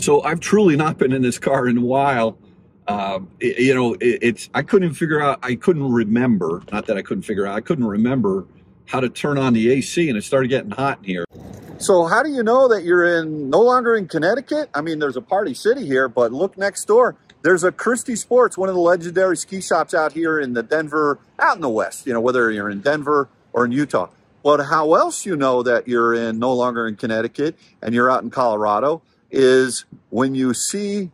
So I've truly not been in this car in a while. I couldn't figure out, I couldn't remember, not that I couldn't figure out, I couldn't remember how to turn on the AC, and it started getting hot in here. So how do you know that you're no longer in Connecticut? I mean, there's a Party City here, but look next door. There's a Christie Sports, one of the legendary ski shops out here in the Denver, out in the West, whether you're in Denver or in Utah. But how else you know that you're no longer in Connecticut and you're out in Colorado is when you see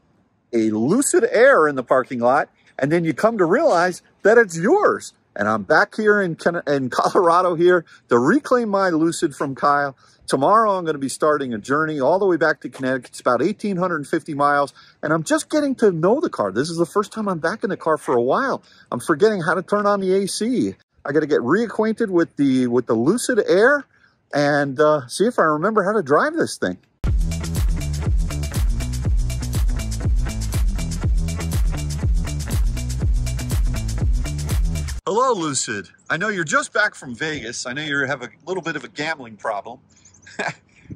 a Lucid Air in the parking lot, and then you come to realize that it's yours. And I'm back here in Colorado here to reclaim my Lucid from Kyle. Tomorrow I'm going to be starting a journey all the way back to Connecticut. It's about 1,850 miles, and I'm just getting to know the car. This is the first time I'm back in the car for a while. I'm forgetting how to turn on the AC. I got to get reacquainted with the Lucid Air and see if I remember how to drive this thing. Hello, Lucid. I know you're just back from Vegas. I know you have a little bit of a gambling problem.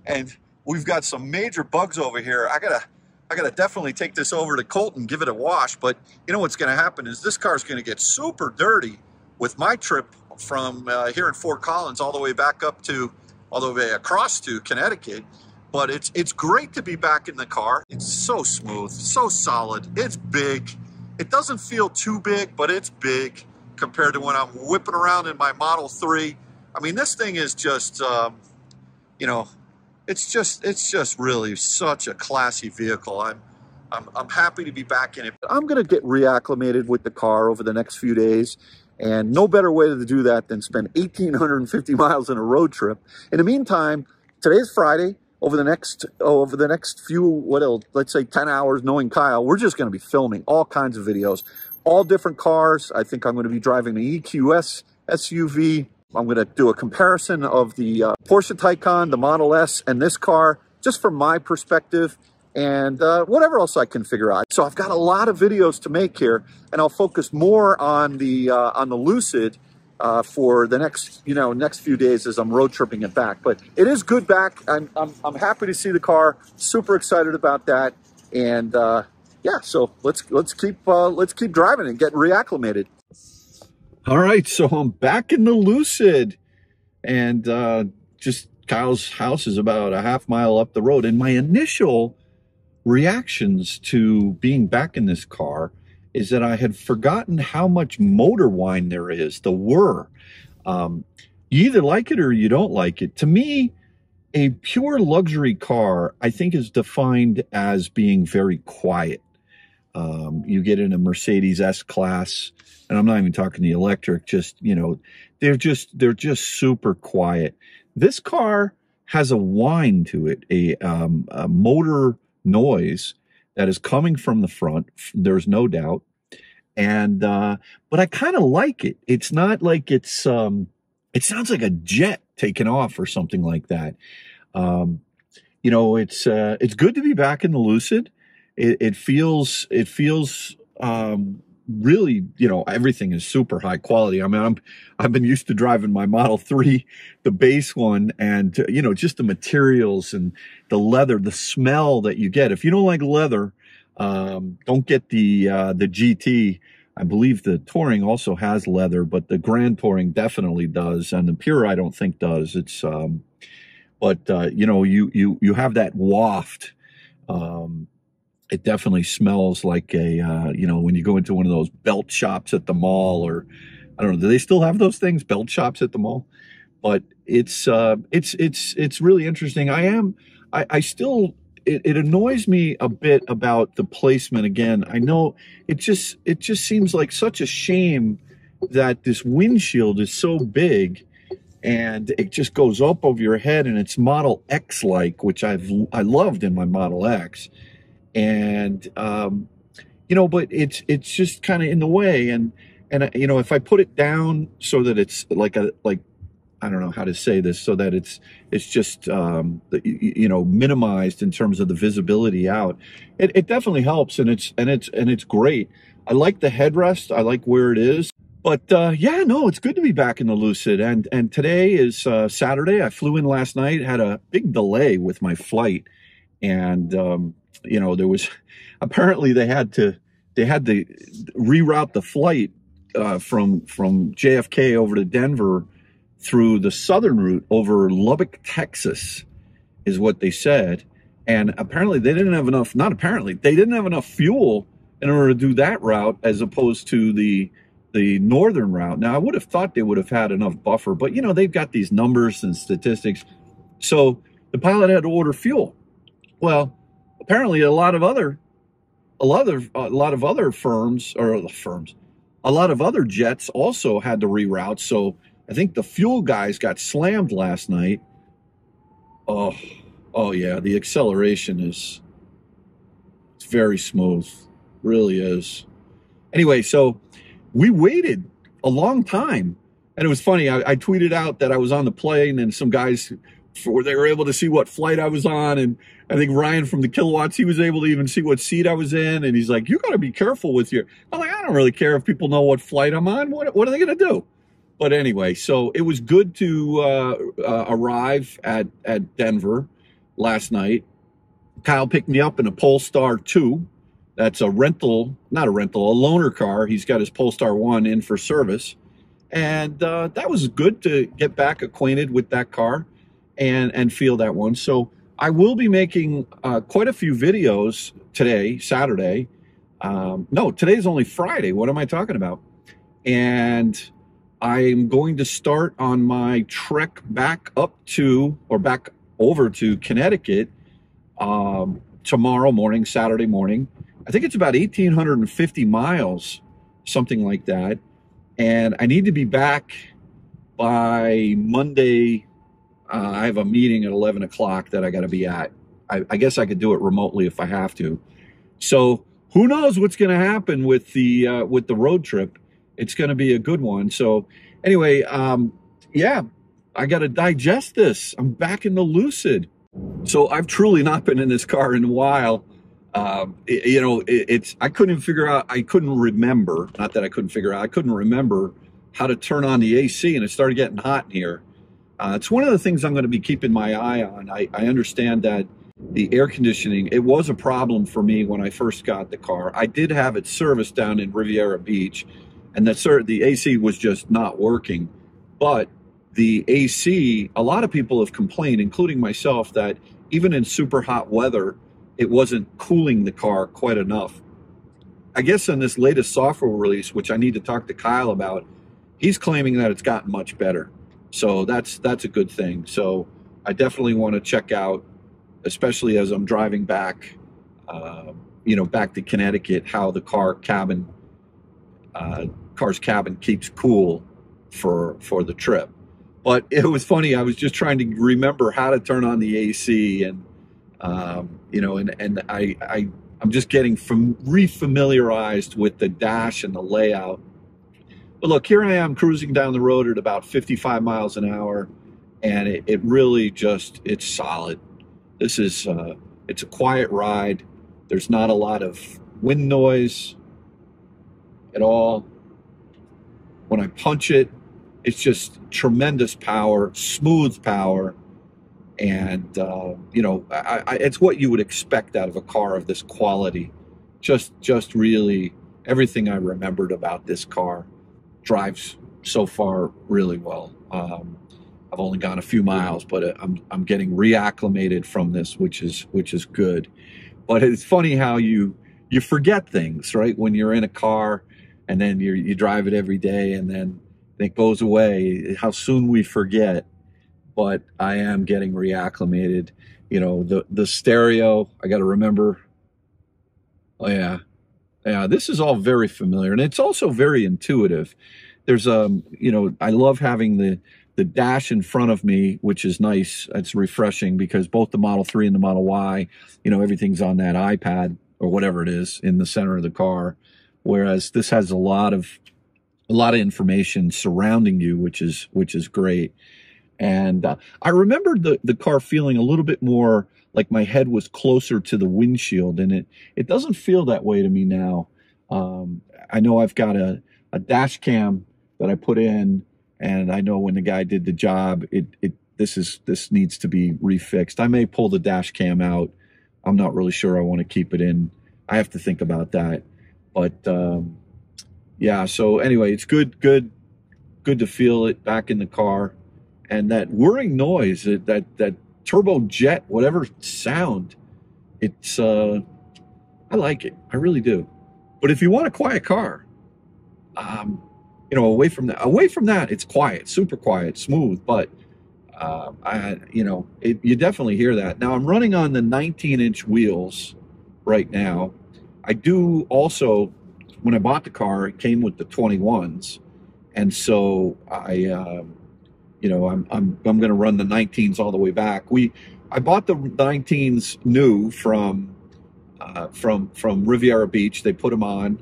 And we've got some major bugs over here. I gotta definitely take this over to Colton, give it a wash. But you know what's gonna happen is this car's gonna get super dirty with my trip from here in Fort Collins all the way back up to, all the way across to Connecticut. But it's great to be back in the car. It's so smooth, so solid. It's big. It doesn't feel too big, but it's big compared to when I'm whipping around in my Model 3. I mean, this thing is just, it's just really such a classy vehicle. I'm happy to be back in it. I'm going to get reacclimated with the car over the next few days, and no better way to do that than spend 1,850 miles in a road trip. In the meantime, today's Friday. Over the next few, let's say 10 hours, knowing Kyle, we're just going to be filming all kinds of videos, all different cars. I think I'm going to be driving the EQS SUV. I'm going to do a comparison of the Porsche Taycan, the Model S, and this car, just from my perspective, and whatever else I can figure out. So I've got a lot of videos to make here, and I'll focus more on the Lucid for the next few days as I'm road tripping it back. But it is good back. I'm happy to see the car. Super excited about that. And yeah, so let's keep driving and get reacclimated. All right, so I'm back in the Lucid, and just Kyle's house is about a half mile up the road. And my initial reactions to being back in this car is that I had forgotten how much motor whine there is, the whir. You either like it or you don't like it. To me, a pure luxury car, I think, is defined as being very quiet. You get in a Mercedes S-Class, and I'm not even talking the electric, they're just super quiet. This car has a whine to it, a motor noise that is coming from the front, there's no doubt. And but I kind of like it. It's not like it sounds like a jet taking off or something like that. It's good to be back in the Lucid. It feels really, everything is super high quality. I mean, I've been used to driving my Model 3, the base one, and just the materials and the leather, the smell that you get. If you don't like leather, don't get the GT. I believe the Touring also has leather, but the Grand Touring definitely does, and the Pure I don't think does. It's you have that waft. It definitely smells like when you go into one of those belt shops at the mall, or I don't know, do they still have those things, belt shops at the mall? But it's really interesting. It annoys me a bit about the placement. Again, I know it just seems like such a shame that this windshield is so big and it just goes up over your head, and it's Model X like, which I loved in my Model X. And but it's just kind of in the way, and if I put it down so that it's like I don't know how to say this, so that it's just minimized in terms of the visibility out, it definitely helps, and it's great. I like the headrest, I like where it is. But yeah, no, it's good to be back in the Lucid, and today is Saturday. I flew in last night, had a big delay with my flight, and you know, there was apparently they had to reroute the flight from JFK over to Denver through the southern route over Lubbock, Texas, is what they said. And apparently they didn't have enough, not apparently, they didn't have enough fuel in order to do that route as opposed to the northern route. Now, I would have thought they would have had enough buffer, but, you know, they've got these numbers and statistics. So the pilot had to order fuel. Well, apparently a lot of other jets also had to reroute. So I think the fuel guys got slammed last night. Oh yeah, the acceleration it's very smooth, really is. Anyway, so we waited a long time, and it was funny. I tweeted out that I was on the plane, and some guys, they were able to see what flight I was on, and I think Ryan from the Kilowatts, he was able to even see what seat I was in, and he's like, "You got to be careful with your." I'm like, "I don't really care if people know what flight I'm on. What are they going to do?" But anyway, so it was good to arrive at Denver last night. Kyle picked me up in a Polestar 2. That's a rental, not a rental, a loaner car. He's got his Polestar 1 in for service. And that was good to get back acquainted with that car and feel that one. So I will be making quite a few videos today, Saturday. No, today's only Friday. What am I talking about? And I'm going to start on my trek back up to, or back over to Connecticut tomorrow morning, Saturday morning. I think it's about 1,850 miles, something like that. And I need to be back by Monday. I have a meeting at 11 o'clock that I got to be at. I guess I could do it remotely if I have to. So who knows what's going to happen with the road trip. It's going to be a good one. So anyway, yeah, I got to digest this. I'm back in the Lucid. So I've truly not been in this car in a while. You know, I couldn't remember, not that I couldn't figure out, I couldn't remember how to turn on the AC, and it started getting hot in here. It's one of the things I'm going to be keeping my eye on. I understand that the air conditioning, it was a problem for me when I first got the car. I did have it serviced down in Riviera Beach, and the AC was just not working. But the AC, a lot of people have complained, including myself, that even in super hot weather, it wasn't cooling the car quite enough. I guess in this latest software release, which I need to talk to Kyle about, he's claiming that it's gotten much better. So that's a good thing. So I definitely want to check out, especially as I'm driving back, you know, back to Connecticut, how the car's cabin keeps cool for the trip. But it was funny. I was just trying to remember how to turn on the AC, and you know, and I'm just getting refamiliarized with the dash and the layout. But look, here I am cruising down the road at about 55 miles an hour, and it really just, it's solid. This is it's a quiet ride. There's not a lot of wind noise at all. When I punch it, it's just tremendous power, smooth power, and you know, it's what you would expect out of a car of this quality. Just really everything I remembered about this car. Drives so far really well. I've only gone a few miles, but I'm getting reacclimated from this, which is good. But it's funny how you forget things, right? When you're in a car and then you drive it every day, and then it goes away, how soon we forget. But I am getting reacclimated. You know, the stereo, I got to remember. Oh yeah, this is all very familiar, and it's also very intuitive. There's you know, I love having the dash in front of me, which is nice. It's refreshing because both the Model 3 and the Model Y, you know, everything's on that iPad or whatever it is in the center of the car, whereas this has a lot of information surrounding you, which is great. And I remembered the car feeling a little bit more like my head was closer to the windshield, and it doesn't feel that way to me now. I know I've got a dash cam that I put in, and I know when the guy did the job, this needs to be refixed. I may pull the dash cam out I'm not really sure I want to keep it in. I have to think about that. But yeah, so anyway, it's good to feel it back in the car. And that whirring noise, that turbo jet, whatever sound, it's I like it. I really do. But if you want a quiet car, you know, away from that, it's quiet, super quiet, smooth. But you definitely hear that. Now I'm running on the 19-inch wheels right now. I do also, when I bought the car, it came with the 21s, and so I'm going to run the 19s all the way back. I bought the 19s new from Riviera Beach. They put them on,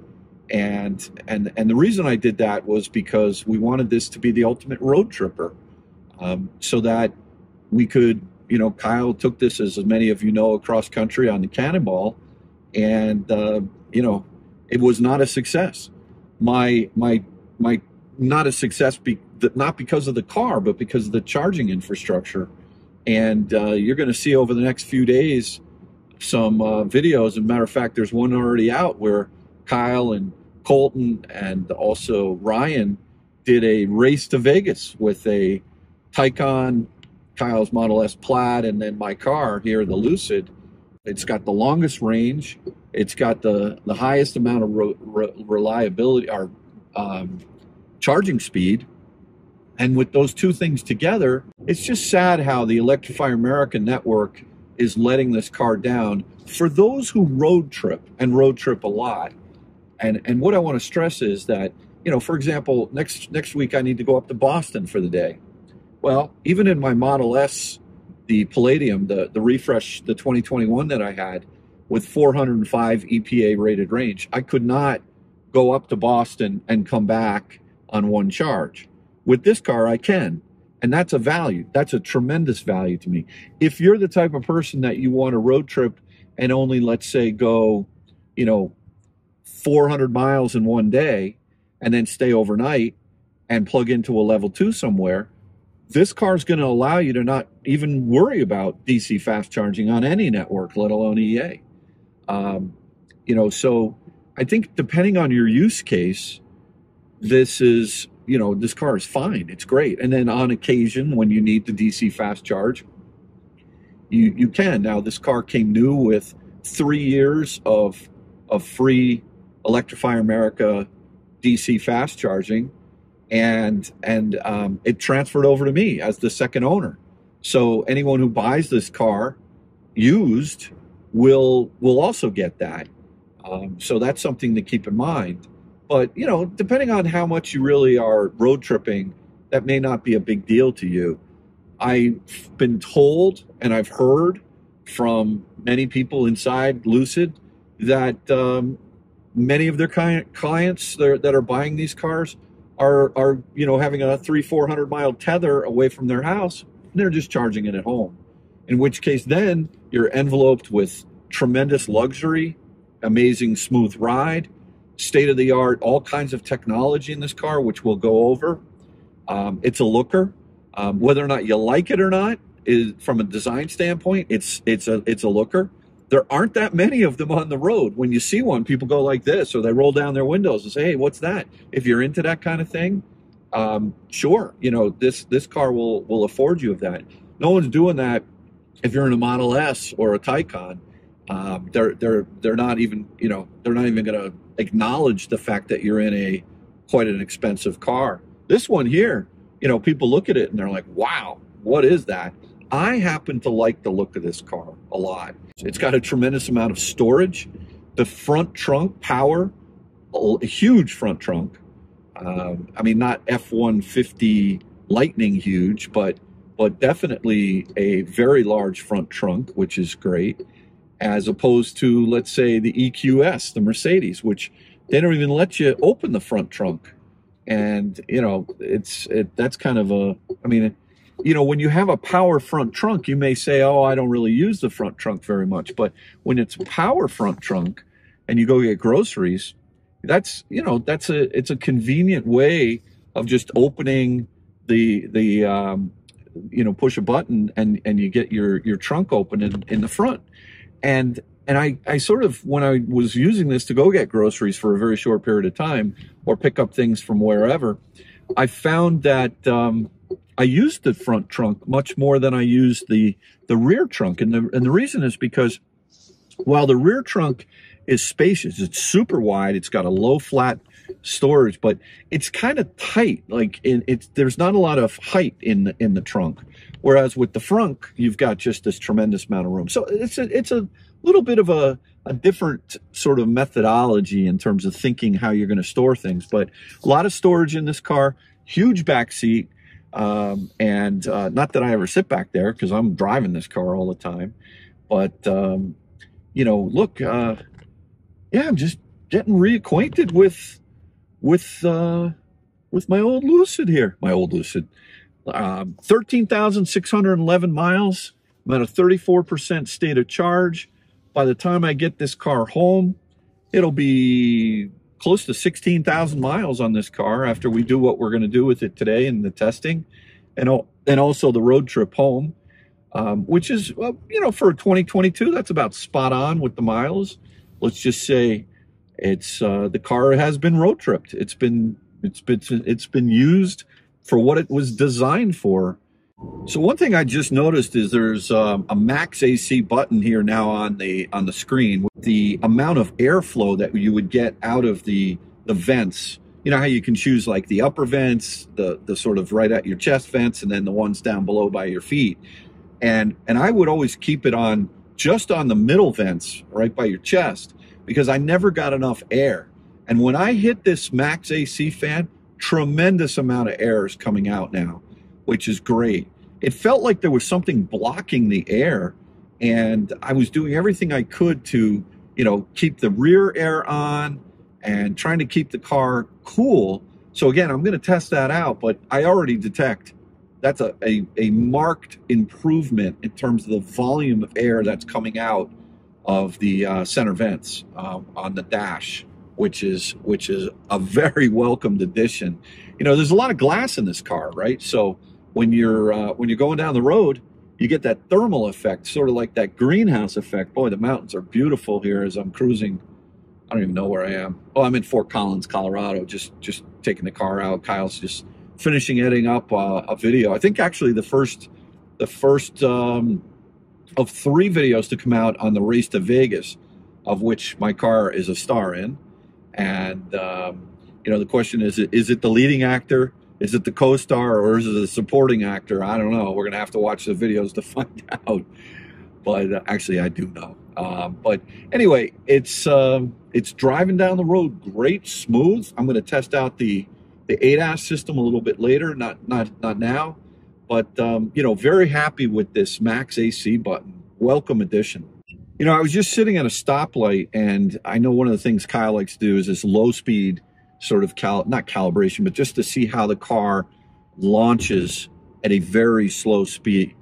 and the reason I did that was because we wanted this to be the ultimate road tripper, so that we could, Kyle took this, as many of you know, across country on the Cannonball, and it was not a success. My not a success, not because of the car, but because of the charging infrastructure. And you're going to see over the next few days some videos. As a matter of fact, there's one already out where Kyle and Colton and also Ryan did a race to Vegas with a Taycan, Kyle's Model S Plaid, and then my car here, the Lucid. It's got the longest range. It's got the highest amount of reliability, or charging speed. And with those two things together, it's just sad how the Electrify America network is letting this car down for those who road trip a lot. And what I want to stress is that, for example, next week I need to go up to Boston for the day. Well, even in my Model S, the Palladium, the refresh, the 2021 that I had with 405 EPA rated range, I could not go up to Boston and come back on one charge. With this car, I can. And that's a value. That's a tremendous value to me. If you're the type of person that you want to road trip and only, let's say, go, 400 miles in one day and then stay overnight and plug into a level 2 somewhere, this car is going to allow you to not even worry about DC fast charging on any network, let alone EA. So I think depending on your use case, this is, this car is fine. It's great. And then on occasion, when you need the DC fast charge, you can. Now, this car came new with 3 years of free Electrify America DC fast charging, and it transferred over to me as the second owner. So anyone who buys this car used will also get that. So that's something to keep in mind. But, depending on how much you really are road tripping, that may not be a big deal to you. I've been told, and I've heard from many people inside Lucid, that many of their clients that are buying these cars are having a 300-400 mile tether away from their house, and they're just charging it at home. In which case, then you're enveloped with tremendous luxury, amazing smooth ride, state-of-the-art, all kinds of technology in this car, which we'll go over. It's a looker. Whether or not you like it or not, is from a design standpoint, it's a looker. There aren't that many of them on the road. When you see one, people go like this, or they roll down their windows and say, "Hey, what's that?" If you're into that kind of thing, sure, this car will afford you of that. No one's doing that if you're in a Model S or a Taycan. They're not even going to acknowledge the fact that you're in quite an expensive car. This one here, people look at it and they're like, "Wow, what is that?" I happen to like the look of this car a lot. It's got a tremendous amount of storage. The front trunk power, a huge front trunk. Not F-150 Lightning huge, but definitely a very large front trunk, which is great, as opposed to, let's say, the EQS, the Mercedes, which they don't even let you open the front trunk. And, that's kind of when you have a power front trunk, you may say, "Oh, I don't really use the front trunk very much." But when it's a power front trunk and you go get groceries, it's a convenient way of just opening the push a button and you get your trunk open in the front. And I sort of, when I was using this to go get groceries for a very short period of time or pick up things from wherever, I found that I used the front trunk much more than I used the rear trunk. And the reason is because while the rear trunk is spacious, it's super wide, it's got a low flat storage, but it's kind of tight. Like there's not a lot of height in the trunk. Whereas with the front, you've got just this tremendous amount of room. So it's a little bit of a different sort of methodology in terms of thinking how you're going to store things. But a lot of storage in this car, huge back seat. And not that I ever sit back there because I'm driving this car all the time. But, you know, look, yeah, I'm just getting reacquainted with my old Lucid here. My old Lucid. 13,611 miles. I'm at a 34% state of charge. By the time I get this car home, it'll be close to 16,000 miles on this car after we do what we're going to do with it today in the testing, and also the road trip home, which is, well, you know, for 2022, that's about spot on with the miles. Let's just say it's the car has been road tripped. It's been used for what it was designed for. So one thing I just noticed is there's a max AC button here now on the screen. The amount of airflow that you would get out of the vents. You know how you can choose like the upper vents, the sort of right at your chest vents, and then the ones down below by your feet. And I would always keep it on just on the middle vents right by your chest because I never got enough air. And when I hit this max AC fan, tremendous amount of air is coming out now, which is great. It felt like there was something blocking the air, and I was doing everything I could to, you know, keep the rear air on and trying to keep the car cool. So again, I'm going to test that out, but I already detect that's a marked improvement in terms of the volume of air that's coming out of the center vents on the dash, which is a very welcomed addition. You know, there's a lot of glass in this car, right? So when you're going down the road, you get that thermal effect, sort of like that greenhouse effect. Boy, the mountains are beautiful here as I'm cruising. I don't even know where I am. Oh, I'm in Fort Collins, Colorado, just taking the car out. Kyle's just finishing editing up a video. I think actually the first of 3 videos to come out on the race to Vegas, of which my car is a star in. And, you know, the question is it the leading actor? Is it the co-star, or is it a supporting actor? I don't know. We're going to have to watch the videos to find out. But actually, I do know. But anyway, it's driving down the road great, smooth. I'm going to test out the ADAS system a little bit later, not now. But, you know, very happy with this Max AC button. Welcome addition. You know, I was just sitting at a stoplight, and I know one of the things Kyle likes to do is this low speed sort of not calibration, but just to see how the car launches at a very slow speed.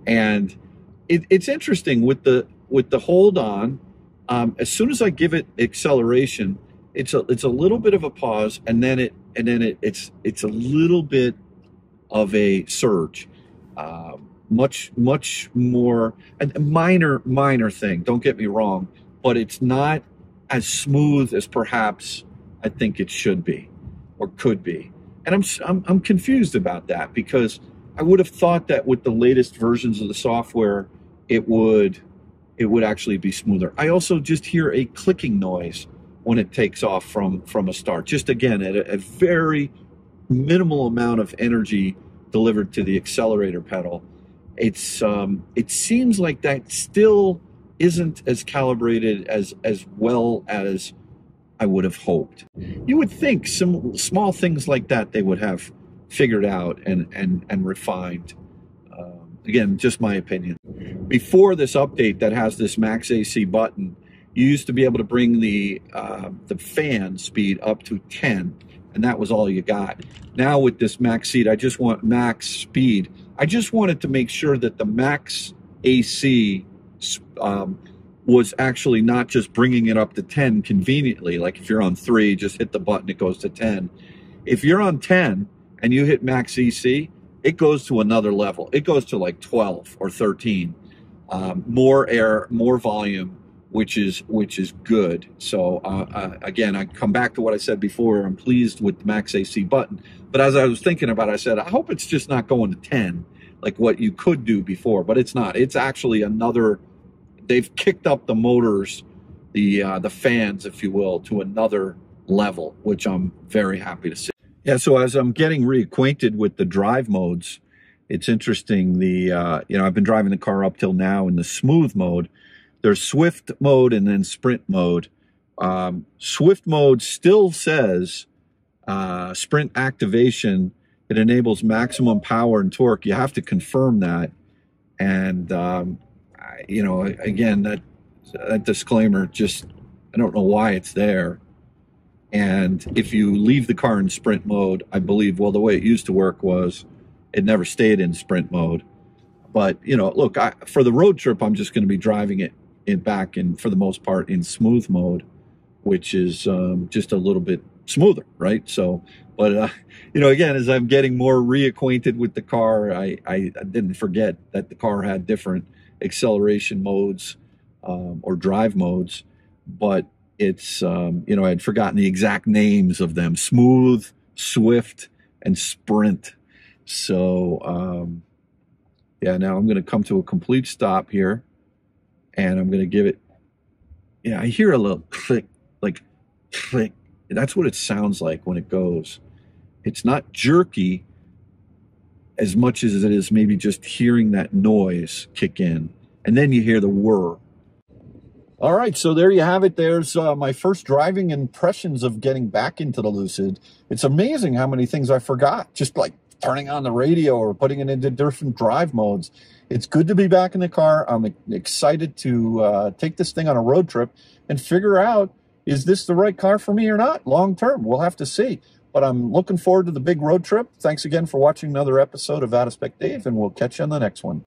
And it's interesting with the hold on. As soon as I give it acceleration, it's a little bit of a pause, and then it's a little bit of a surge. Much more, a minor thing, don't get me wrong, but it's not as smooth as perhaps I think it should be or could be. And I'm confused about that, because I would have thought that with the latest versions of the software, it would actually be smoother. I also just hear a clicking noise when it takes off from a start. Just again, at a very minimal amount of energy delivered to the accelerator pedal. It seems like that still isn't as calibrated as well as I would have hoped. You would think some small things like that they would have figured out and refined. Again, just my opinion. Before this update that has this Max AC button, you used to be able to bring the fan speed up to 10, and that was all you got. Now with this max speed, I just want max speed. I just wanted to make sure that the Max AC was actually not just bringing it up to 10 conveniently. Like if you're on 3, just hit the button, it goes to 10. If you're on 10 and you hit Max AC, it goes to another level. It goes to like 12 or 13. more air, more volume, which is good. So again, I come back to what I said before. I'm pleased with the max AC button, but as I was thinking about it, I said I hope it's just not going to 10 like what you could do before, but it's not. It's actually another. They've kicked up the motors, the fans, if you will, to another level, which I'm very happy to see. Yeah. So as I'm getting reacquainted with the drive modes, it's interesting. I've been driving the car up till now in the smooth mode. There's Swift mode and then Sprint mode. Swift mode still says Sprint activation. It enables maximum power and torque. You have to confirm that. And, again, that disclaimer, just, I don't know why it's there. And if you leave the car in Sprint mode, I believe, well, the way it used to work was it never stayed in Sprint mode. But, look, for the road trip, I'm just going to be driving it back in, for the most part, in smooth mode, which is just a little bit smoother, right? So, but, again, as I'm getting more reacquainted with the car, I didn't forget that the car had different acceleration modes or drive modes, but it's, I had forgotten the exact names of them: Smooth, Swift, and Sprint. So, yeah, now I'm going to come to a complete stop here, and I'm going to give it, I hear a little click, like click. That's what it sounds like when it goes. It's not jerky as much as it is maybe just hearing that noise kick in, and then you hear the whir. All right, so there you have it. There's my first driving impressions of getting back into the Lucid. It's amazing how many things I forgot, just like turning on the radio or putting it into different drive modes. It's good to be back in the car. I'm excited to take this thing on a road trip and figure out, is this the right car for me or not long term? We'll have to see. But I'm looking forward to the big road trip. Thanks again for watching another episode of Spec Dave, and we'll catch you on the next one.